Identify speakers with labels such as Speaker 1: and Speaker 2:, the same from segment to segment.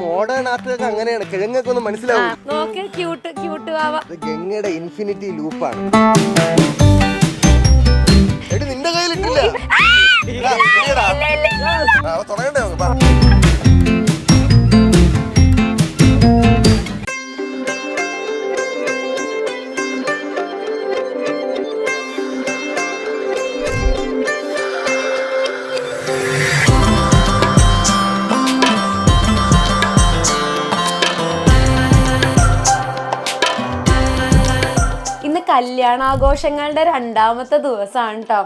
Speaker 1: Modern ആർട്ടൊക്കെ അങ്ങനെയാണ്, കിഴങ്ങൊക്കെ ഒന്ന് മനസ്സിലാവും. ഗംഗയുടെ ഇൻഫിനിറ്റി ലൂപ്പാണ്. എടി നിന്റെ കയ്യിലിട്ടില്ല, തുടങ്ങണ്ടേ?
Speaker 2: കല്യാണാഘോഷങ്ങളുടെ രണ്ടാമത്തെ ദിവസമാണ് കേട്ടോ.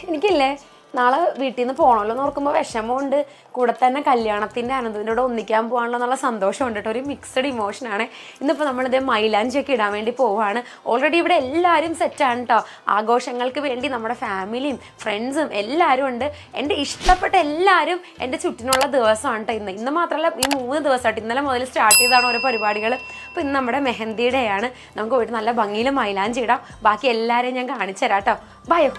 Speaker 2: എനിക്കില്ലേ നാളെ വീട്ടിൽ നിന്ന് പോകണമല്ലോ എന്ന് ഓർക്കുമ്പോൾ വിഷമമുണ്ട്, കൂടെ തന്നെ കല്യാണത്തിൻ്റെ അനന്തത്തിനോട് ഒന്നിക്കാൻ പോകാനുള്ള എന്നുള്ള സന്തോഷമുണ്ട് കേട്ടോ. ഒരു മിക്സഡ് ഇമോഷനാണ്. ഇന്നിപ്പോൾ നമ്മളിത് മൈലാഞ്ചിയൊക്കെ ഇടാൻ വേണ്ടി പോവുകയാണ്. ഓൾറെഡി ഇവിടെ എല്ലാവരും സെറ്റാണ് കേട്ടോ. ആഘോഷങ്ങൾക്ക് വേണ്ടി നമ്മുടെ ഫാമിലിയും ഫ്രണ്ട്സും എല്ലാവരും ഉണ്ട്. എൻ്റെ ഇഷ്ടപ്പെട്ട എല്ലാവരും എൻ്റെ ചുറ്റിനുള്ള ദിവസമാണ് കേട്ടോ. ഇന്ന് മാത്രമല്ല, ഈ 3 ദിവസമായിട്ട് ഇന്നലെ മുതൽ സ്റ്റാർട്ട് ചെയ്താണ് ഓരോ പരിപാടികൾ. അപ്പോൾ ഇന്ന് നമ്മുടെ മെഹന്തിയുടെയാണ്. നമുക്ക് പോയിട്ട് നല്ല ഭംഗിയിൽ മൈലാഞ്ചി ഇടാം. ബാക്കി എല്ലാവരെയും ഞാൻ കാണിച്ചു തരാം കേട്ടോ. ബയോ.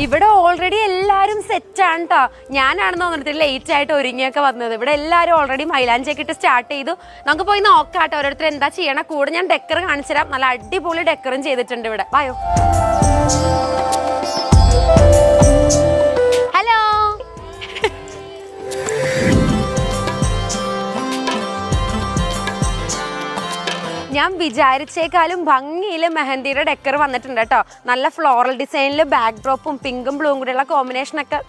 Speaker 2: ഇവിടെ ഓൾറെഡി എല്ലാവരും സെറ്റാണ് കേട്ടോ. ഞാനാണെന്ന് തോന്നിട്ട് ലേറ്റ് ആയിട്ട് ഒരുങ്ങിയൊക്കെ വന്നത്. ഇവിടെ എല്ലാവരും ഓൾറെഡി മൈലാഞ്ചിയൊക്കെ ഇട്ട് സ്റ്റാർട്ട് ചെയ്തു. നമുക്ക് പോയി നോക്കാം കേട്ടോ ഓരോരുത്തർ എന്താ ചെയ്യണം. കൂടെ ഞാൻ ഡെക്കർ കാണിച്ചു തരാം. നല്ല അടിപൊളി ഡെക്കറും ചെയ്തിട്ടുണ്ട് ഇവിടെ. വായോ. ഹലോ. ഞാൻ വിചാരിച്ചേക്കാളും ഭംഗിയിൽ മെഹന്തിയുടെ ഡെക്കർ വന്നിട്ടുണ്ട് കേട്ടോ. നല്ല ഫ്ലോറൽ ഡിസൈനിൽ ബാക്ക് ഡ്രോപ്പും പിങ്കും ബ്ലൂവും കൂടെയുള്ള കോമ്പിനേഷനൊക്കെ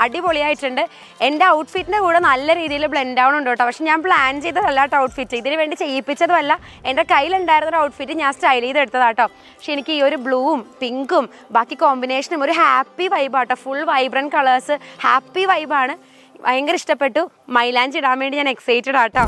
Speaker 2: അടിപൊളിയായിട്ടുണ്ട്. എൻ്റെ ഔട്ട്ഫിറ്റിൻ്റെ കൂടെ നല്ല രീതിയിൽ ബ്ലെൻഡ് ആവണുണ്ട് കേട്ടോ. പക്ഷെ ഞാൻ പ്ലാൻ ചെയ്തതല്ല കേട്ടോ ഔട്ട്ഫിറ്റ്. ഇതിന് വേണ്ടി ചെയ്യിപ്പിച്ചതുമല്ല. എൻ്റെ കയ്യിലുണ്ടായിരുന്നൊരു ഔട്ട്ഫിറ്റ് ഞാൻ സ്റ്റൈൽ ചെയ്തെടുത്തതാട്ടോ. പക്ഷെ എനിക്ക് ഈ ഒരു ബ്ലൂവും പിങ്കും ബാക്കി കോമ്പിനേഷനും ഒരു ഹാപ്പി വൈബാട്ടോ. ഫുൾ വൈബ്രൻറ്റ് കളേഴ്സ്, ഹാപ്പി വൈബാണ്. ഭയങ്കര ഇഷ്ടപ്പെട്ടു. മൈലാഞ്ചി ഇടാൻ വേണ്ടി ഞാൻ എക്സൈറ്റഡ് ആട്ടോ.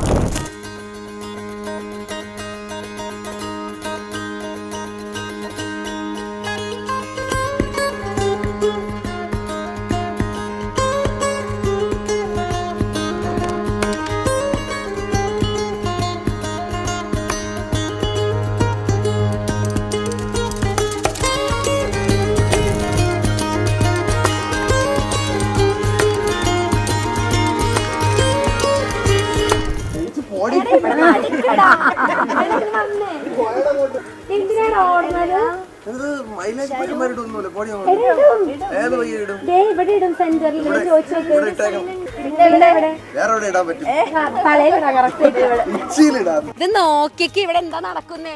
Speaker 2: ഇത് നോക്കിക്ക് ഇവിടെ എന്താ നടക്കുന്നേ?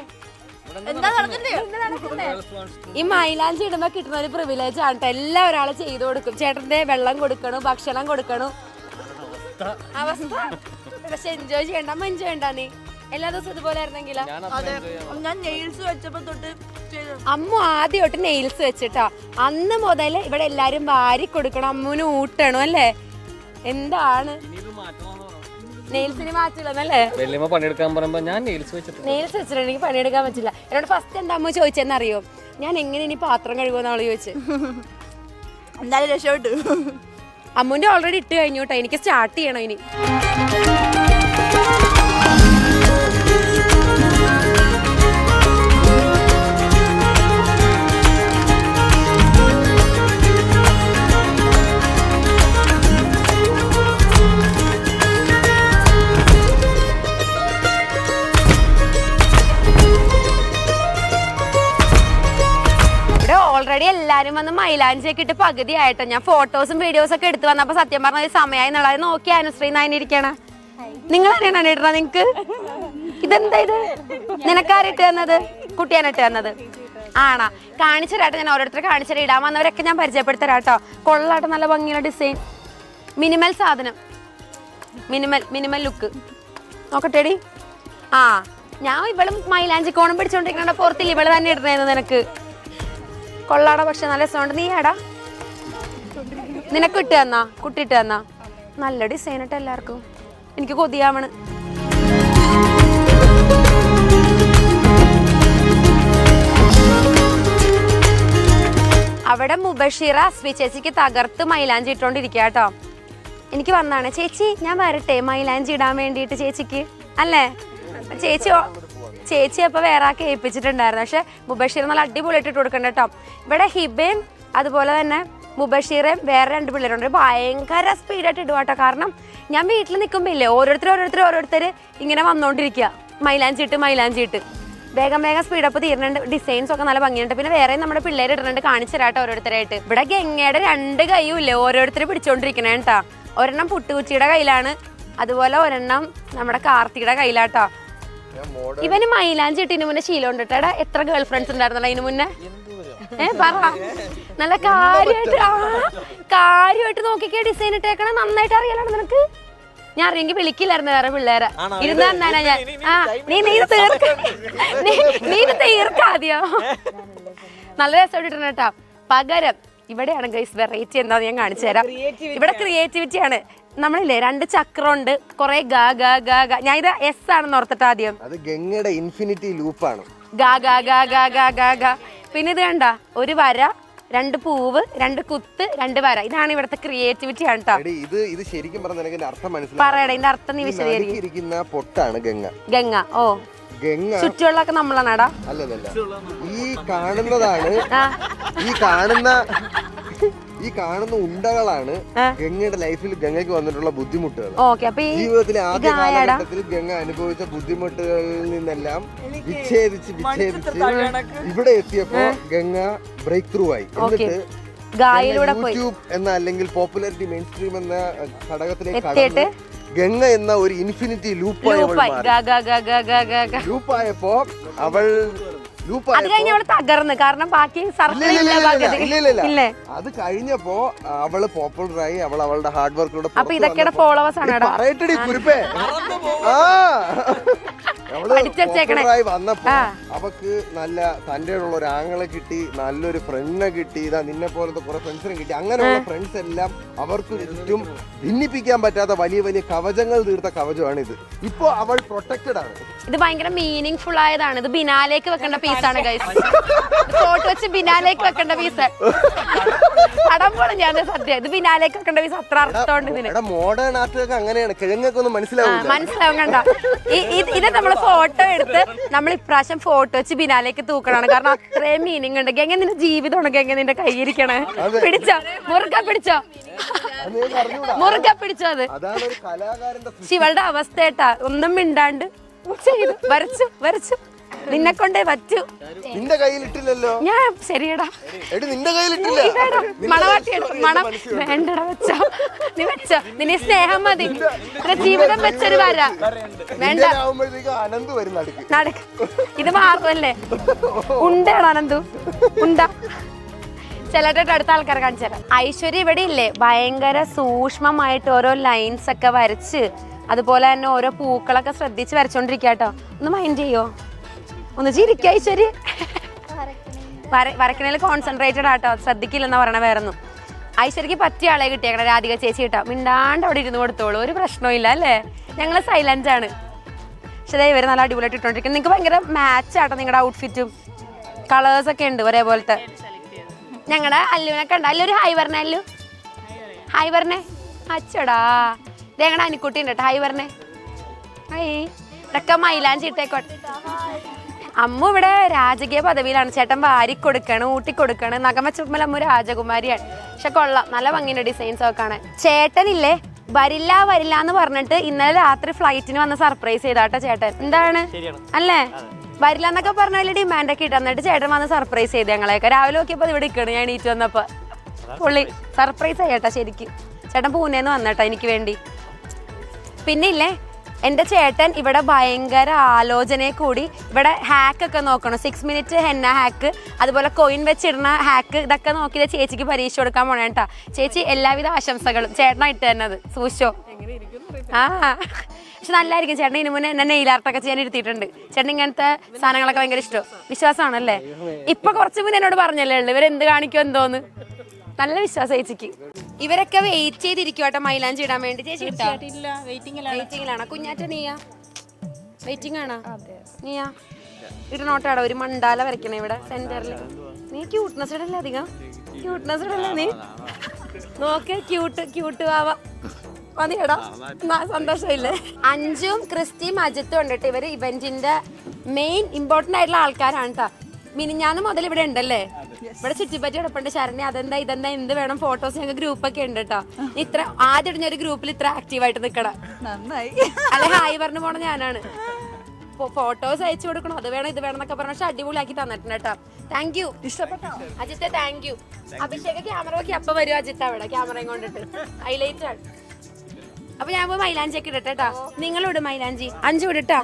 Speaker 2: ഈ മൈലാഞ്ചി ഇടുമ്പോ കിട്ടുന്ന ഒരു പ്രിവിലേജ് ആണ് കേട്ടോ. എല്ലാം ഒരാളെ ചെയ്തു കൊടുക്കും. ചേട്ടന്റെ വെള്ളം കൊടുക്കണു, ഭക്ഷണം കൊടുക്കണു. അവസ്ഥ പക്ഷെ എൻജോയ് ചെയ്യണ്ട. അമ്മ എൻജോയ് ചെയ്യണ്ട. നീ എല്ലാ ദിവസവും ഇതുപോലെ ആയിരുന്നെങ്കിലോ?
Speaker 3: ഞാൻ നെയിൽസ് വെച്ചപ്പോ തൊട്ട്
Speaker 2: അമ്മ ആദ്യം തൊട്ട് നെയിൽസ് വെച്ചിട്ടാ. അന്ന് മുതൽ ഇവിടെ എല്ലാരും വാരി കൊടുക്കണം, അമ്മൂന് ഊട്ടണം അല്ലേ? എന്താണ് നെയിൽസിന് മാറ്റില്ലെന്നല്ലേ? നെയിൽസ് വെച്ചിട്ടുണ്ടെങ്കിൽ പണിയെടുക്കാൻ പറ്റില്ല. എന്നോട് ഫസ്റ്റ് എന്താ അമ്മ ചോദിച്ചെന്നറിയോ? ഞാൻ എങ്ങനെ ഇനി പാത്രം കഴുകുമെന്ന് അവള് ചോദിച്ചു.
Speaker 3: എന്തായാലും രക്ഷപ്പെട്ടു.
Speaker 2: അമ്മൂന്റെ ഓൾറെഡി ഇട്ട് കഴിഞ്ഞു കേട്ടോ. എനിക്ക് സ്റ്റാർട്ട് ചെയ്യണം ഇനി. ഓൾറെഡി എല്ലാരും വന്ന് മൈലാഞ്ചിയൊക്കെ ഇട്ട് പകുതി ആയിട്ടോ. ഞാൻ ഫോട്ടോസും വീഡിയോസും ഒക്കെ എടുത്ത് വന്നപ്പോ സത്യം പറഞ്ഞ സമയമായി എന്നുള്ളത് നോക്കി അനുശ്രീ നായിരിക്കണ. നിങ്ങൾ അറിയണ ഇടണ? നിങ്ങക്ക് ഇതെന്താ ഇത്? നിനക്കാരിട്ട് തന്നത്? കുട്ടിയാനിട്ട് തന്നത് ആണാ? കാണിച്ചു തരാട്ടെ. ഞാൻ ഓരോരുത്തർ കാണിച്ചു തരാം. ഇടാൻ വന്നവരൊക്കെ ഞാൻ പരിചയപ്പെടുത്തരാട്ടോ. കൊള്ളാട്ടോ, നല്ല ഭംഗിയുള്ള ഡിസൈൻ, മിനിമൽ സാധനം, മിനിമൽ ലുക്ക്. നോക്കട്ടെടി. ആ ഞാൻ ഇവളും മൈലാഞ്ചി കോണം പിടിച്ചോണ്ടിരിക്കണ പുറത്തില്ല, ഇവള് തന്നെ ഇടണേന്ന്. നിനക്ക് കൊള്ളാടാ, പക്ഷെ നല്ല രസമുണ്ട്. നീ ഏടാ? നിനക്ക് ഇട്ട് തന്നാ? കുട്ടി ഇട്ട് തന്നാ? നല്ല ഡിസൈൻ ഇട്ട് എല്ലാവർക്കും. എനിക്ക് കൊതിയാവണ്. അവിടെ മുബഷീറ അസ്വി ചേച്ചിക്ക് തകർത്ത് മൈലാഞ്ചി ഇട്ടോണ്ടിരിക്കുക കേട്ടോ. എനിക്ക് വന്നാണ് ചേച്ചി ഞാൻ വരട്ടെ മൈലാഞ്ചി ഇടാൻ വേണ്ടിയിട്ട് ചേച്ചിക്ക് അല്ലേ. ചേച്ചി അപ്പൊ വേറെ ആക്കി ഏൽപ്പിച്ചിട്ടുണ്ടായിരുന്നു. പക്ഷെ മുബഷീർ നല്ല അടിപൊളിയായിട്ട് ഇട്ട് കൊടുക്കണ്ട കേട്ടോ. ഇവിടെ ഹിബയും അതുപോലെ തന്നെ മുബഷീറേയും വേറെ 2 പിള്ളേരുണ്ട്. ഭയങ്കര സ്പീഡായിട്ട് ഇടുവാട്ടോ. കാരണം ഞാൻ വീട്ടിൽ നിൽക്കുമ്പോ ഇല്ലേ ഓരോരുത്തർ ഇങ്ങനെ വന്നോണ്ടിരിക്കുക മൈലാഞ്ചി ഇട്ട് വേഗം സ്പീഡപ്പ് തീരുന്നുണ്ട്. ഡിസൈൻസ് ഒക്കെ നല്ല ഭംഗിയുണ്ട്. പിന്നെ വേറെ നമ്മുടെ പിള്ളേർ ഇടുന്നുണ്ട്. കാണിച്ചു തരാട്ടോ ഓരോരുത്തരായിട്ട്. ഇവിടെ ഗംഗയുടെ 2 കൈയും ഇല്ലേ ഓരോരുത്തർ പിടിച്ചോണ്ടിരിക്കണേ കേട്ടാ. ഒരെണ്ണം പുട്ടുകുച്ചിയുടെ കയ്യിലാണ്, അതുപോലെ ഒരെണ്ണം നമ്മുടെ കാർത്തിയുടെ കയ്യിലാട്ടോ. ഇവന് മൈലാഞ്ചി ഇട്ടിന് മുന്നേ ശീലം ഉണ്ട് കേട്ടോ. എത്ര ഗേൾ ഫ്രണ്ട്സ് ഉണ്ടായിരുന്നല്ലോ അതിന് മുന്നേ? പറ. നല്ല കാര്യമായിട്ട് നോക്കിക്കേ ഡിസൈൻ ഇട്ടേക്കണ. നന്നായിട്ട് അറിയാലാണ് നിനക്ക്. ഞാൻ അറിയെങ്കിൽ വിളിക്കില്ലായിരുന്നു വേറെ പിള്ളേരെ. ഇരുന്ന് തന്നാനാ ഞാൻ. നീ തീർക്കാദ്യോ. നല്ല രസമായിട്ട് കേട്ടാ. പകരം ഇവിടെയാണ് ഗൈസ് വെറൈറ്റി എന്താന്ന് ഞാൻ കാണിച്ചു തരാം. ഇവിടെ ക്രിയേറ്റിവിറ്റി ആണ്. നമ്മളില്ലേ 2 ചക്രമുണ്ട്, കുറെ ഗ ഗ ഗ ഗ. ഞാൻ ഇത് എസ് ആണെന്ന് ഓർത്തിട്ട് ആദ്യം.
Speaker 1: അത് ഗംഗയുടെ ഇൻഫിനിറ്റി ലൂപ്പാണ്.
Speaker 2: ഗ ഗ ഗ ഗ ഗ ഗ ഗ. പിന്നെ ഇത് കണ്ട, ഒരു വര, 2 പൂവ്, 2 കുത്ത്, 2 വര. ഇതാണ് ഇവിടുത്തെ ക്രിയേറ്റിവിറ്റി ആണ് കേട്ടോ.
Speaker 1: ഇത് ശരിക്കും പറഞ്ഞ അർത്ഥം മനസ്സിലായി.
Speaker 2: പറയട ഇതിന്റെ അർത്ഥം നീ വിശദീകരിക്കുന്ന
Speaker 1: പൊട്ടാണ് ഗംഗ.
Speaker 2: ഗംഗ. ഓ
Speaker 1: ഗംഗ
Speaker 2: ചുറ്റുള്ളൊക്കെ നമ്മളാണാടാ.
Speaker 1: അല്ലല്ല, ഈ കാണുന്നതാണ് ഈ കാണുന്ന ഉണ്ടകളാണ് ഗംഗയുടെ ലൈഫിൽ ഗംഗയ്ക്ക് വന്നിട്ടുള്ള ബുദ്ധിമുട്ടുകൾ. ജീവിതത്തിലെ ആദ്യ കാലഘട്ടത്തിൽ ഗംഗ അനുഭവിച്ച ബുദ്ധിമുട്ടുകളിൽ നിന്നെല്ലാം വിച്ഛേദിച്ച് ഇവിടെ എത്തിയപ്പോ ഗംഗ ബ്രേക്ക് ത്രൂ ആയി. എന്നിട്ട് യൂട്യൂബ് എന്ന അല്ലെങ്കിൽ പോപ്പുലാരിറ്റി മെയിൻ സ്ട്രീം എന്ന ഘടകത്തിലേക്ക് കടന്ന് ഗംഗ എന്ന ഒരു ഇൻഫിനിറ്റി ലൂപ്പായപ്പോ അവൾ
Speaker 2: തകർന്ന്. കാരണം ബാക്കി
Speaker 1: അത് കഴിഞ്ഞപ്പോ അവള് പോപ്പുലറായി. അവളുടെ ഹാർഡ് വർക്കിലൂടെ
Speaker 2: ഇതൊക്കെ ഫോളോവേഴ്സ് ആണ്
Speaker 1: വന്നപ്പോ അവക്ക് നല്ല തന്റെ ഉള്ള ഒരു ആങ്ങളെ കിട്ടി, നല്ലൊരു ഫ്രണ്ടിനെ കിട്ടി, ഇതാ നിന്നെ പോലത്തെ കുറെ ഫ്രണ്ട്സിനെ കിട്ടി. അങ്ങനെയുള്ള ഫ്രണ്ട്സ് എല്ലാം അവർക്ക് ചുറ്റും ഭിന്നിപ്പിക്കാൻ പറ്റാത്ത വലിയ വലിയ കവചങ്ങൾ തീർത്ത കവചമാണ് ഇത്. ഇപ്പൊ അവൾ പ്രൊട്ടക്റ്റഡ് ആണ്.
Speaker 2: ഇത് ഭയങ്കര മീനിങ് ഫുൾ ആയതാണ്. ഇത് ബിനാലേക്ക് വെക്കേണ്ട പീസാണ് ഗൈസ്. ഫോട്ടോ വെച്ച് ബിനാലേക്ക് വെക്കേണ്ട പീസ്. അടമ്പോളം ഞാൻ സത്യം. ഇത് ബിനാലേക്ക് വെക്കേണ്ട പീസ്. അത്ര അർത്ഥമുണ്ട് ഇതിന്.
Speaker 1: മോഡേൺ ആർട്ടൊക്കെ അങ്ങനെയാണ്. കിഴങ്ങൊക്കെ ഒന്നും
Speaker 2: മനസ്സിലാവും കണ്ട. ഇത് നമ്മള് ഫോട്ടോ എടുത്ത് നമ്മൾ ഇപ്രാവശ്യം ഫോട്ടോ വെച്ച് ബിനാലേക്ക് തൂക്കണാണ്. കാരണം അത്രയും മീനിങ് ഉണ്ട്. ഗംഗ നിന്റെ ജീവിതമാണ്. ഗംഗ നിന്റെ കയ്യിരിക്കണേ. പിടിച്ചോ, മുറുകെ പിടിച്ചോ. ശിവളുടെ അവസ്ഥ ഏട്ടാ. ഒന്നും മിണ്ടാണ്ട് ചെയ്തു വരച്ചു. നിന്നെ കൊണ്ടേ പറ്റൂ.
Speaker 1: നിന്റെ കയ്യിലിട്ടില്ലല്ലോ.
Speaker 2: ഞാൻ ശരിയടാ.
Speaker 1: നിന്റെ കയ്യിലിട്ടില്ല.
Speaker 2: മണവാട്ടി മണം വേണ്ടടാ. നീ വെച്ചോ. നിന്നെ സ്നേഹം മതി. ജീവിതം വെച്ചൊരു വര വേണ്ട. നടക്ക്. ഇത് മാറുമല്ലേ. ഉണ്ടാണോ അനന്തു? ഉണ്ടാ. ചിലരുടെ അടുത്ത ആൾക്കാരെ കാണിച്ചു തരാം. ഐശ്വര്യ ഇവിടെ ഇല്ലേ ഭയങ്കര സൂക്ഷ്മമായിട്ട് ഓരോ ലൈൻസ് ഒക്കെ വരച്ച്, അതുപോലെ തന്നെ ഓരോ പൂക്കളൊക്കെ ശ്രദ്ധിച്ച് വരച്ചോണ്ടിരിക്കാട്ടോ. ഒന്ന് മൈൻഡ് ചെയ്യോ? ഒന്ന് ചിരിക്ക ഐശ്വര്യ. വരക്കണേല് കോൺസെൻട്രേറ്റഡ് ആട്ടോ. ശ്രദ്ധിക്കില്ലെന്നാ പറയണ. വേറൊന്നും ഐശ്വര്യക്ക് പറ്റിയ ആളെ കിട്ടിയേക്കണ. രാധിക ചേച്ചി കിട്ടാം. മിണ്ടാണ്ട് അവിടെ ഇരുന്ന് കൊടുത്തോളൂ. ഒരു പ്രശ്നവും ഇല്ല അല്ലേ. ഞങ്ങള് സൈലന്റ് ആണ്. പക്ഷേ ഇവര് നല്ല അടിപൊളിയായിട്ട് ഇട്ടോണ്ടിരിക്കുന്നത്. നിങ്ങൾക്ക് ഭയങ്കര മാച്ച് ആട്ടോ. നിങ്ങളുടെ ഔട്ട്ഫിറ്റും കളേഴ്സ് ഒക്കെ ഉണ്ട് ഒരേപോലത്തെ. ഞങ്ങളുടെ അല്ലുവിനൊക്കെ ഉണ്ട്. അല്ലൊരു ഹായ് പറഞ്ഞേ. അല്ലു ഹായ് പറഞ്ഞേ. അച്ചടാ ഞങ്ങളുടെ അനിക്കുട്ടി ഉണ്ട് കേട്ടോ. ഹായ് പറഞ്ഞേ. ഹായ്. ഇതൊക്കെ മൈലാഞ്ചി ഇട്ടേക്കോട്ടെ. അമ്മ ഇവിടെ രാജകീയ പദവിയിലാണ്. ചേട്ടൻ വാരിക്കൊടുക്കണം, ഊട്ടിക്കൊടുക്കണം. നഖം വെച്ചപ്പോൾ അമ്മ രാജകുമാരിയാണ്. പക്ഷെ കൊള്ളാം, നല്ല ഭംഗിയുണ്ട് ഡിസൈൻസ് ഒക്കെ കാണാൻ. ചേട്ടനില്ലേ വരില്ല എന്ന് പറഞ്ഞിട്ട് ഇന്നലെ രാത്രി ഫ്ലൈറ്റിന് വന്ന് സർപ്രൈസ് ചെയ്താട്ടോ ചേട്ടൻ. എന്താണ് അല്ലേ? വരില്ല എന്നൊക്കെ പറഞ്ഞ വലിയ ഡിമാൻഡ് ഒക്കെ ഇട്ട് എന്നിട്ട് ചേട്ടൻ വന്ന് സർപ്രൈസ് ചെയ്ത് ഞങ്ങളെയൊക്കെ. രാവിലെ നോക്കിയപ്പോൾ ഇവിടെ ഇരിക്കണം. ഞാൻ എണീറ്റ് വന്നപ്പോ പുള്ളി സർപ്രൈസ് ആയിട്ടാ ശരിക്കും. ചേട്ടൻ പൂനെന്ന് വന്നേട്ടാ എനിക്ക് വേണ്ടി. പിന്നെ ഇല്ലേ എൻ്റെ ചേട്ടൻ ഇവിടെ ഭയങ്കര ആലോചനയെ കൂടി ഇവിടെ ഹാക്കൊക്കെ നോക്കണം. 6 മിനിറ്റ് ഹെന്ന ഹാക്ക്, അതുപോലെ കോയിൻ വെച്ചിടുന്ന ഹാക്ക്, ഇതൊക്കെ നോക്കിയത് ചേച്ചിക്ക് പരീക്ഷ കൊടുക്കാൻ പോണേ കേട്ടാ. ചേച്ചി എല്ലാവിധ ആശംസകളും. ചേട്ടനായിട്ട് തന്നത് സൂക്ഷിച്ചോ. പക്ഷെ നല്ലായിരിക്കും. ചേട്ടൻ ഇതിനു മുന്നേ എന്നെ നെയിൽ ആർട്ടൊക്കെ ചെയ്യാൻ ഇരുത്തിയിട്ടുണ്ട്. ചേട്ടൻ ഇങ്ങനത്തെ സാധനങ്ങളൊക്കെ ഭയങ്കര ഇഷ്ടം. വിശ്വാസമാണല്ലേ. ഇപ്പൊ കുറച്ച് മുന്നേ എന്നോട് പറഞ്ഞല്ലേ ഉള്ളു ഇവരെന്ത് കാണിക്കും എന്തോന്ന്. നല്ല വിശ്വാസം ചേച്ചിക്ക്. ഇവരൊക്കെ വെയിറ്റ് ചെയ്തിരിക്കുവാട്ടോ മൈലാഞ്ചി ഇടാൻ വേണ്ടി. ചേച്ചി വെയിറ്റിംഗിലാണോ? കുഞ്ഞാറ്റ നീയാ വെയിറ്റിംഗ് ആണോ? നീയാ ഇടണോട്ടാടോ. ഒരു മണ്ടാല വരയ്ക്കണേ ഇവിടെ സെന്ററിൽ. നീ ക്യൂട്ട്നെസ് ഇടല്ലേ അധികം. ക്യൂട്ട്നെസ് ഇടല്ലേ നീ നോക്ക് ക്യൂട്ട് വാവ മതിയടാ സന്തോഷമില്ലേ. അഞ്ജും ക്രിസ്റ്റിയും അജിത്തും ഉണ്ട് കേട്ടോ. ഇവര് ഇവന്റിന്റെ മെയിൻ ഇമ്പോർട്ടന്റ് ആയിട്ടുള്ള ആൾക്കാരാണ് കേട്ടോ. മിനിഞ്ഞാന്ന് മുതൽ ഇവിടെ ഉണ്ടല്ലേ? ഇവിടെ ചുറ്റിപ്പറ്റി കിടപ്പുണ്ട്. ശരണ്യ അതെന്താ ഇതെന്താ എന്ത് വേണം ഫോട്ടോസ് ഞങ്ങൾക്ക് ഗ്രൂപ്പൊക്കെ ഉണ്ട് കേട്ടോ. ഇത്ര ആദ്യം ഇടുന്ന ഒരു ഗ്രൂപ്പിൽ ഇത്ര ആക്റ്റീവായിട്ട് നിൽക്കണം. അല്ലെ ഹായ് പറഞ്ഞു പോണ ഞാനാണ്. ഫോട്ടോസ് അയച്ചു കൊടുക്കണം, അത് വേണം ഇത് വേണം എന്നൊക്കെ പറഞ്ഞ പക്ഷെ അടിപൊളിയാക്കി തന്നിട്ടുണ്ട് കേട്ടോ. Thank you. ഇഷ്ടപ്പെട്ടോ അജിത്തെ? Thank you. അഭിഷേക് ക്യാമറ നോക്കി അപ്പൊ വരും അജിത്ത് അവിടെ ക്യാമറയും കൊണ്ടിട്ട് ഹൈലൈറ്റ് ആണ്. അപ്പൊ ഞാൻ പോയി മൈലാഞ്ചി ഒക്കെ ഇടട്ടെ കേട്ടോ. നിങ്ങളിവിടെ മൈലാഞ്ചി 5 ഇടട്ടാ.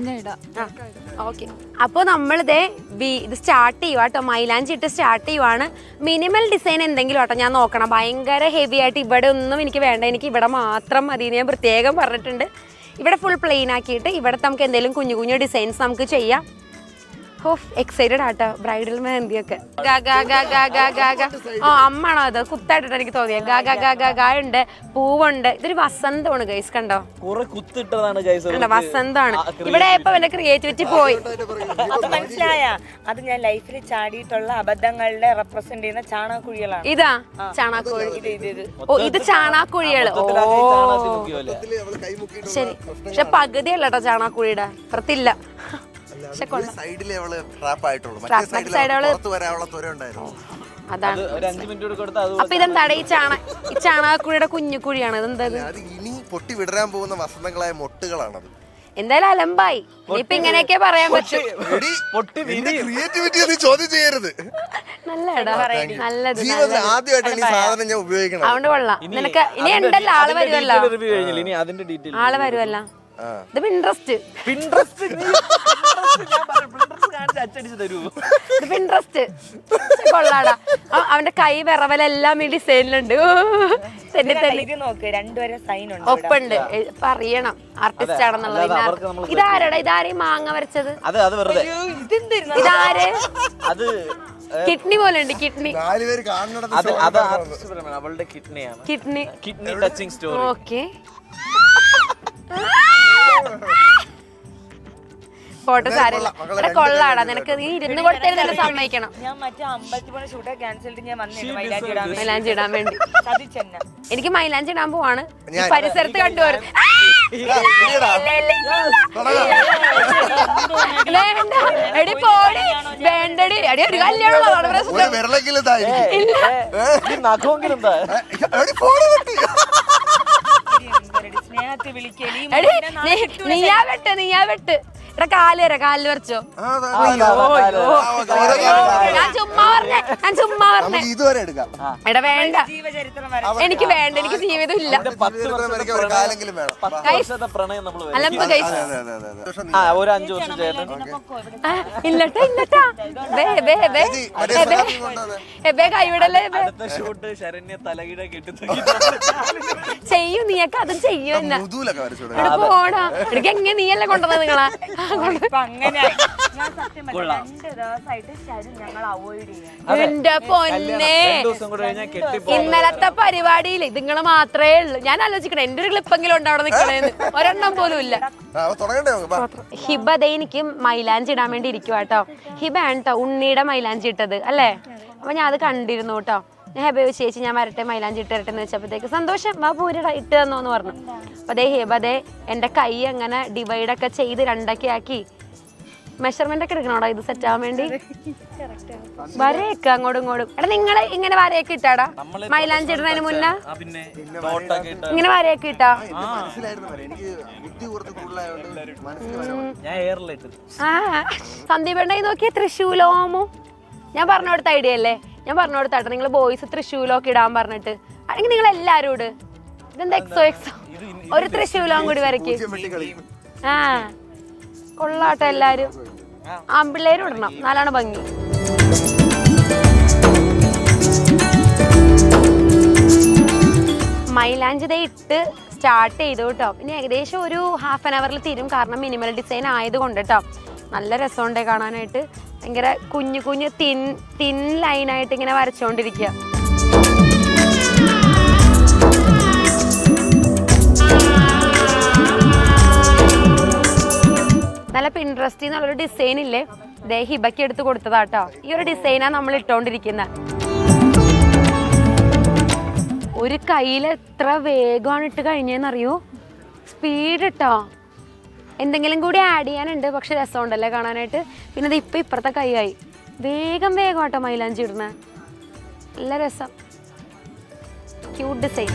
Speaker 2: ഓക്കെ. അപ്പോൾ നമ്മളിതേ ഇത് സ്റ്റാർട്ട് ചെയ്യുക കേട്ടോ. മൈലാഞ്ചി ഇട്ട് സ്റ്റാർട്ട് ചെയ്യുവാണ്. മിനിമൽ ഡിസൈൻ എന്തെങ്കിലും കേട്ടോ ഞാൻ നോക്കണം. ഭയങ്കര ഹെവി ആയിട്ട് ഇവിടെ ഒന്നും എനിക്ക് വേണ്ട, എനിക്ക് ഇവിടെ മാത്രം മതി. ഞാൻ പ്രത്യേകം പറഞ്ഞിട്ടുണ്ട്. ഇവിടെ ഫുൾ പ്ലെയിൻ ആക്കിയിട്ട് ഇവിടെ നമുക്ക് എന്തെങ്കിലും കുഞ്ഞു കുഞ്ഞു ഡിസൈൻസ് നമുക്ക് ചെയ്യാം. എക്സൈറ്റഡ് ആട്ടോ ബ്രൈഡൽ മെഹന്തിയൊക്കെ. അമ്മാണോ അത്? കുത്തായിട്ടിട്ട് എനിക്ക് തോന്നിയത്. ഗാ ഉണ്ട്, പൂവുണ്ട്. ഇതൊരു വസന്തമാണ് ഗൈസ്. കണ്ടോ വസന്തമാണ്. ഇവിടെ ഇപ്പൊ എന്റെ ക്രിയേറ്റിവിറ്റി പോയി.
Speaker 4: മനസ്സിലായ അത് ഞാൻ ലൈഫിൽ ചാടിയിട്ടുള്ള അബദ്ധങ്ങളുടെ റെപ്രസെന്റ് ചെയ്യുന്ന ചാണകക്കുഴികളാണ്.
Speaker 2: ഇതാ ചാണാക്കുഴി. ഓ ഇത് ചാണാക്കുഴികള്. ഓ ശരി. പക്ഷെ പകുതിയല്ല കേട്ടോ ചാണാക്കുഴിയുടെ. പുറത്തില്ല. അതാണ്. അപ്പൊ ഇതെന്താണ് ഈ ചാണകക്കുഴിയുടെ കുഞ്ഞു കുഴിയാണ്? ഇതെന്താ?
Speaker 1: ഇനി പൊട്ടി വിടരാൻ പോകുന്ന വസന്തങ്ങളായ മൊട്ടുകളാണത്.
Speaker 2: എന്തായാലും അലമ്പായി. ഇപ്പൊ ഇങ്ങനെയൊക്കെ പറയാൻ പറ്റും. നല്ലടാ, നല്ലത്. അതുകൊണ്ട് കൊള്ളാം. നിനക്ക് ഇനി ഉണ്ടല്ലോ ആള് വരുമല്ലോ. ആള് വരുമല്ലോ. ഇത് പിൻട്രസ്റ്റ്. കൊള്ളാടാ. അവന്റെ കൈ വിറവലെല്ലാം ഈ ഡിസൈനിലുണ്ട്. ഒപ്പുണ്ട്. പറയണം ആർട്ടിസ്റ്റ് ആണെന്നുള്ളത്. ഇതാരടാ? ഇതാരെയും മാങ്ങ വരച്ചത്? ഇതാര്? കിഡ്നി പോലെ ഉണ്ട്. Kidney kidney touching story. Okay. Photo സാരില്ല. കൊള്ളാടാ. നിനക്ക് നീ ഇരുന്ന് കൊടുത്തതിന് തന്നെ സമ്മതിക്കണം.
Speaker 4: ഞാൻ മറ്റേ അമ്പലത്തിൽ ഷൂട്ട് ക്യാൻസൽ ഞാൻ
Speaker 2: മൈലാഞ്ചി ഇടാൻ വേണ്ടി. എനിക്ക് മൈലാഞ്ചി ഇടാൻ പോവാണ്. പരിസരത്ത് കണ്ടുവരും. എടി പോടി. വേണ്ടടി. അടി ഒരു കല്യാണം. നീയാ വെട്ട്. ഇവിടെ കാല് വരച്ചോ. ഞാൻ ചുമ്മാ പറഞ്ഞേ. എടാ വേണ്ട, എനിക്ക് വേണ്ട. എനിക്ക് ജീവിതം ഇല്ല. ഇല്ലട്ടാ. കൈവിടല്ലേ. ചെയ്യും നീയൊക്കെ അതും ചെയ്യും. എന്നാ പോടാ. എനിക്ക് എങ്ങനെ നീയല്ലേ കൊണ്ടുവന്നത് നിങ്ങളാ? എന്റെ പൊന്നെ, ഇന്നലത്തെ പരിപാടിയിൽ ഇതുങ്ങള് മാത്രമേ ഉള്ളൂ. ഞാൻ ആലോചിക്കണേ എന്റെ ഒരു ക്ലിപ്പെങ്കിലും ഉണ്ട് അവിടെ നിൽക്കണേന്ന്. ഒരെണ്ണം പോലും ഇല്ല. ഹിബ ദേ എനിക്ക് മൈലാഞ്ചി ഇടാൻ വേണ്ടി ഇരിക്കുക കേട്ടോ. ഹിബ ആണ് കേട്ടോ ഉണ്ണിയുടെ മൈലാഞ്ചി ഇട്ടത് അല്ലേ? അപ്പൊ ഞാൻ അത് കണ്ടിരുന്നു കേട്ടോ. ഞാൻ ഹെബ ചേച്ചി ഞാൻ വരട്ടെ മൈലാഞ്ചി ഇട്ട് തരട്ടെ എന്ന് വെച്ചപ്പോഴത്തേക്ക് സന്തോഷം വാ പൂരട ഇട്ട് തന്നോന്ന് പറഞ്ഞു. അപ്പൊ അതേ ഹെബതേ എന്റെ കൈ അങ്ങനെ ഡിവൈഡൊക്കെ ചെയ്ത് രണ്ടൊക്കെ ആക്കി. മെഷർമെന്റ് ഒക്കെ എടുക്കണോടാ ഇത് സെറ്റ് ആവാൻ വേണ്ടി? വരയൊക്കെ അങ്ങോട്ടും ഇങ്ങോട്ടും. എടാ നിങ്ങള് ഇങ്ങനെ വരയൊക്കെ ഇട്ടാടാ മൈലാഞ്ചി ഇടുന്നതിന് മുന്നേ? ഇങ്ങനെ വരയൊക്കെ ഇട്ടാ? സന്ദീപേണ്ട നോക്കിയ തൃശ്ശൂലോമോ ഞാൻ പറഞ്ഞു കൊടുത്ത ഐഡിയ അല്ലേ? ഞാൻ പറഞ്ഞു കൊടുത്താട്ടെ നിങ്ങൾ ബോയ്സ് തൃശ്ശൂലൊക്കെ ഇടാൻ പറഞ്ഞിട്ട്. അല്ലെങ്കിൽ നിങ്ങൾ എല്ലാരും ഇട്. ഇതെന്താ എക്സോ ഒരു തൃശ്ശൂലവും കൂടി വരയ്ക്ക്. ആ കൊള്ളാട്ടെ എല്ലാരും. ആമ്പിള്ളേരും ഇടണം, നാലാണ് ഭംഗി. മൈലാഞ്ചി ഇട്ട് സ്റ്റാർട്ട് ചെയ്തു കേട്ടോ. പിന്നെ ഏകദേശം ഒരു ഹാഫ് ആൻ അവറിൽ തീരും. കാരണം മിനിമൽ ഡിസൈൻ ആയതുകൊണ്ട് കേട്ടോ. നല്ല രസമുണ്ട് കാണാനായിട്ട്. ഭയങ്കര കുഞ്ഞു കുഞ്ഞു തിൻ ലൈനായിട്ട് ഇങ്ങനെ വരച്ചോണ്ടിരിക്കുക. നല്ല പിൻട്രസ്റ്റ് എന്നുള്ളൊരു ഡിസൈൻ ഇല്ലേ, ദേ ഹിബയ്ക്ക് എടുത്ത് കൊടുത്തതാട്ടോ. ഈ ഒരു ഡിസൈനാണ് നമ്മൾ ഇട്ടോണ്ടിരിക്കുന്നത്. ഒരു കയ്യിൽ എത്ര വേഗമാണ് ഇട്ട് കഴിഞ്ഞതെന്നറിയോ? സ്പീഡ് ഇട്ടോ. എന്തെങ്കിലും കൂടി ആഡ് ചെയ്യാനുണ്ട്, പക്ഷെ രസമുണ്ടല്ലേ കാണാനായിട്ട്. പിന്നെ ഇത് ഇപ്പം ഇപ്പുറത്തെ കൈയായി. വേഗം കേട്ടോ മൈലാഞ്ചി ഇടുന്ന. നല്ല രസം, ക്യൂട്ട് ഡിസൈൻ.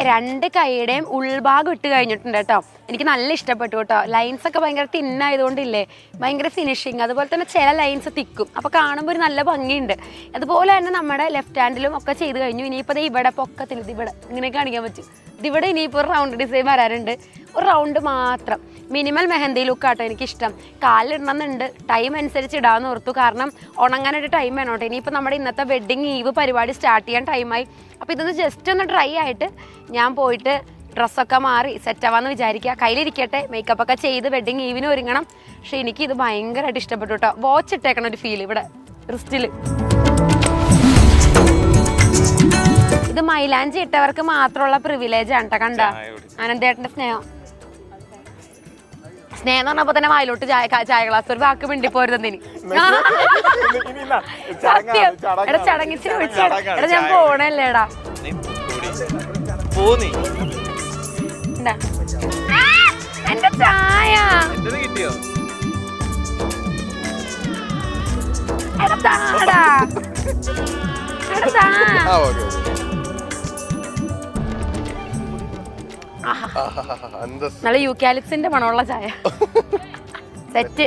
Speaker 2: രണ്ട് കൈയുടെയും ഉൾഭാഗം ഇട്ട് കഴിഞ്ഞിട്ടുണ്ട് കേട്ടോ. എനിക്ക് നല്ല ഇഷ്ടപ്പെട്ടു കേട്ടോ. ലൈൻസ് ഒക്കെ ഭയങ്കര തിന്നായതുകൊണ്ടില്ലേ, ഭയങ്കര ഫിനിഷിങ്. അതുപോലെ തന്നെ ചില ലൈൻസ് തിക്കും, അപ്പോൾ കാണുമ്പോൾ ഒരു നല്ല ഭംഗിയുണ്ട്. അതുപോലെ തന്നെ നമ്മുടെ ലെഫ്റ്റ് ഹാൻഡിലും ഒക്കെ ചെയ്ത് കഴിഞ്ഞു. ഇനിയിപ്പോൾ ഇവിടെ പൊക്കത്തിൽ ഇവിടെ ഇങ്ങനെ കാണിക്കാൻ പറ്റും. ഇതിവിടെ ഇനിയിപ്പോൾ ഒരു റൗണ്ട് ഡിസൈൻ വരാറുണ്ട്, ഒരു റൗണ്ട് മാത്രം. മിനിമൽ മെഹന്തി ലുക്കാട്ടോ എനിക്കിഷ്ടം. കാലിടണമെന്നുണ്ട്, ടൈം അനുസരിച്ച് ഇടാമെന്ന് ഓർത്തു. കാരണം ഉണങ്ങാനായിട്ട് ടൈം വേണം കേട്ടോ. ഇനിയിപ്പോൾ നമ്മുടെ ഇന്നത്തെ വെഡ്ഡിങ് ഈവ് പരിപാടി സ്റ്റാർട്ട് ചെയ്യാൻ ടൈമായി. അപ്പോൾ ഇതൊന്ന് ജസ്റ്റ് ഒന്ന് ഡ്രൈ ആയിട്ട് ഞാൻ പോയിട്ട് ഡ്രസ്സൊക്കെ മാറി സെറ്റാവാന്ന് വിചാരിക്കുക. കയ്യിലിരിക്കട്ടെ, മേക്കപ്പൊക്കെ ചെയ്ത് വെഡ്ഡിങ് ഈവിന് ഒരുങ്ങണം. പക്ഷെ എനിക്ക് ഇത് ഭയങ്കരമായിട്ട് ഇഷ്ടപ്പെട്ടു കേട്ടോ. വാച്ച് ഇട്ടേക്കണ ഒരു ഫീൽ ഇവിടെ റിസ്റ്റിൽ. ഇത് മൈലാഞ്ചി ഇട്ടവർക്ക് മാത്രമുള്ള പ്രിവിലേജ് ആണ് കേട്ടോ. കണ്ട അനന്തേട്ടന്റെ സ്നേഹം സ്നേഹം എന്ന് പറഞ്ഞപ്പോ തന്നെ വായിലോട്ട് ചായ ഗ്ലാസ് ഒരു വാക്ക് മിണ്ടിപ്പോരുതെന്നിനി. സത്യം എടാ, ചടങ്ങിച്ചിന് വിളിച്ചു. എടാ ഞാൻ പോണല്ലേടാ. എന്റെ ചായ എടാ നല്ല യൂക്കാലിപ്സിന്റെ മണമുള്ള ചായ. സെറ്റ്.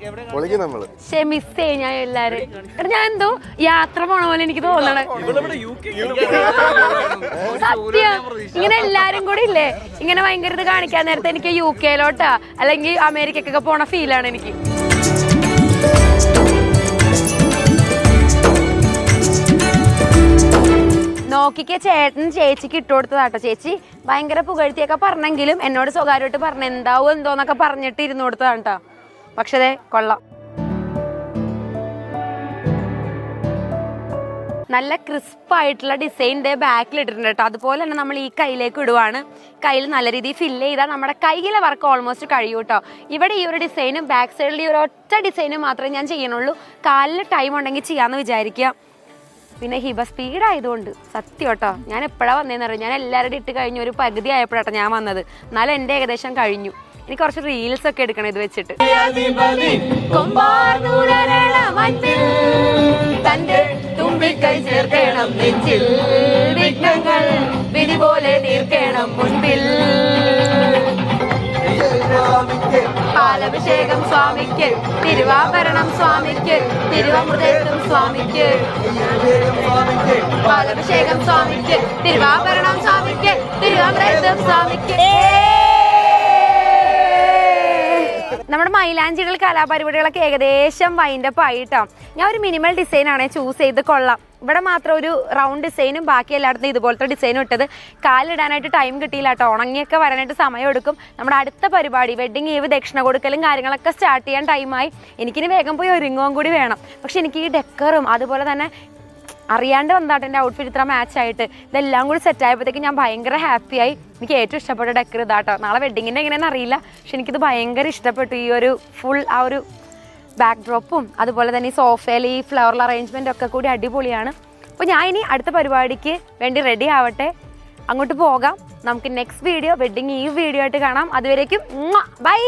Speaker 2: പക്ഷെ മിസ് ചെയ്യും ഞാൻ എല്ലാരും. എടാ ഞാൻ എന്തോ യാത്ര പോണ പോലെ എനിക്ക് തോന്നണേ. സത്യം ഇങ്ങനെ എല്ലാരും കൂടി ഇല്ലേ ഇങ്ങനെ ഭയങ്കര ഇത് കാണിക്കാൻ നേരത്തെ എനിക്ക് UK-ലോട്ടാ അല്ലെങ്കിൽ അമേരിക്കക്കൊക്കെ പോണ ഫീലാണ് എനിക്ക്. നോക്കിക്ക് ചേട്ടൻ ചേച്ചിക്ക് ഇട്ട് കൊടുത്തതാട്ടോ. ചേച്ചി ഭയങ്കര പുകഴ്ത്തിയൊക്കെ പറഞ്ഞെങ്കിലും എന്നോട് സ്വകാര്യമായിട്ട് പറഞ്ഞ എന്താവും എന്തോന്നൊക്കെ പറഞ്ഞിട്ട് ഇരുന്ന് കൊടുത്തതാണ് കേട്ടോ. പക്ഷേ അതെ കൊള്ളാം. നല്ല ക്രിസ്പായിട്ടുള്ള ഡിസൈൻ ബാക്കിൽ ഇട്ടിട്ടുണ്ട് കേട്ടോ. അതുപോലെ തന്നെ നമ്മൾ ഈ കയ്യിലേക്ക് ഇടുവാണ്. കയ്യിൽ നല്ല രീതിയിൽ ഫില്ല് ചെയ്താൽ നമ്മുടെ കയ്യിലെ വർക്ക് ഓൾമോസ്റ്റ് കഴിയും കേട്ടോ. ഇവിടെ ഈ ഒരു ഡിസൈനും ബാക്ക് സൈഡിൽ ഈ ഒരു ഒറ്റ ഡിസൈനും മാത്രമേ ഞാൻ ചെയ്യണുള്ളൂ. കാലിൽ ടൈം ഉണ്ടെങ്കിൽ ചെയ്യാമെന്ന് വിചാരിക്കുക. പിന്നെ ഹിബ സ്പീഡ് ആയതുകൊണ്ട് സത്യം കേട്ടോ. ഞാൻ എപ്പോഴാണ് വന്നതെന്ന് അറിയാം. ഞാൻ എല്ലാവരുടെയും ഇട്ട് കഴിഞ്ഞു ഒരു പകുതി ആയപ്പോഴാട്ടോ ഞാൻ വന്നത്. എന്നാലും എൻ്റെ ഏകദേശം കഴിഞ്ഞു. എനിക്ക് കുറച്ച് റീൽസ് ഒക്കെ എടുക്കണം ഇത് വെച്ചിട്ട്. പാലഭിഷേകം സ്വാമിക്ക്, തിരുവാഭരണം സ്വാമിക്ക്, തിരുവമൃതം സ്വാമിക്ക്. പാലഭിഷേകം സ്വാമിക്ക്, തിരുവാഭരണം സ്വാമിക്ക്, തിരുവമൃതം സ്വാമിക്ക്. നമ്മുടെ മൈലാഞ്ചികൾ കലാപരിപാടികളൊക്കെ ഏകദേശം വൈൻഡപ്പ് ആയിട്ടോ. ഞാൻ ഒരു മിനിമൽ ഡിസൈനാണ് ചൂസ് ചെയ്ത്. കൊള്ളാം. ഇവിടെ മാത്രം ഒരു റൗണ്ട് ഡിസൈനും ബാക്കി എല്ലായിടത്തും ഇതുപോലത്തെ ഡിസൈനും ഇട്ടത്. കാലിടാനായിട്ട് ടൈം കിട്ടിയില്ല കേട്ടോ. ഉണങ്ങിയൊക്കെ വരാനായിട്ട് സമയം എടുക്കും. നമ്മുടെ അടുത്ത പരിപാടി വെഡ്ഡിങ് ഈവ് ദക്ഷിണ കൊടുക്കലും കാര്യങ്ങളൊക്കെ സ്റ്റാർട്ട് ചെയ്യാൻ ടൈമായി. എനിക്കിനി വേഗം പോയി ഒരുങ്ങുകയും കൂടി വേണം. പക്ഷെ എനിക്ക് ഈ ഡെക്കറും അതുപോലെ തന്നെ അറിയാണ്ട് വന്നാട്ട് എൻ്റെ ഔട്ട്ഫിറ്റ് ഇത്ര മാച്ചായിട്ട് ഇതെല്ലാം കൂടി സെറ്റായപ്പോഴത്തേക്ക് ഞാൻ ഭയങ്കര ഹാപ്പിയായി. എനിക്ക് ഏറ്റവും ഇഷ്ടപ്പെട്ട ഡെക്കർ ഇതാട്ടോ. നാളെ വെഡ്ഡിങ്ങിൻ്റെ എങ്ങനെയാണെന്ന് അറിയില്ല, പക്ഷെ എനിക്കിത് ഭയങ്കര ഇഷ്ടപ്പെട്ടു. ഈ ഒരു ഫുൾ ആ ഒരു ബാക്ക് ഡ്രോപ്പും അതുപോലെ തന്നെ ഈ സോഫയിൽ ഈ ഫ്ലവറൽ അറേഞ്ച്മെൻ്റ് ഒക്കെ കൂടി അടിപൊളിയാണ്. അപ്പോൾ ഞാൻ ഇനി അടുത്ത പരിപാടിക്ക് വേണ്ടി റെഡി ആവട്ടെ, അങ്ങോട്ട് പോകാം. നമുക്ക് നെക്സ്റ്റ് വീഡിയോ വെഡ്ഡിങ് ഈ വീഡിയോ ആയിട്ട് കാണാം. അതുവരേക്കും ബൈ.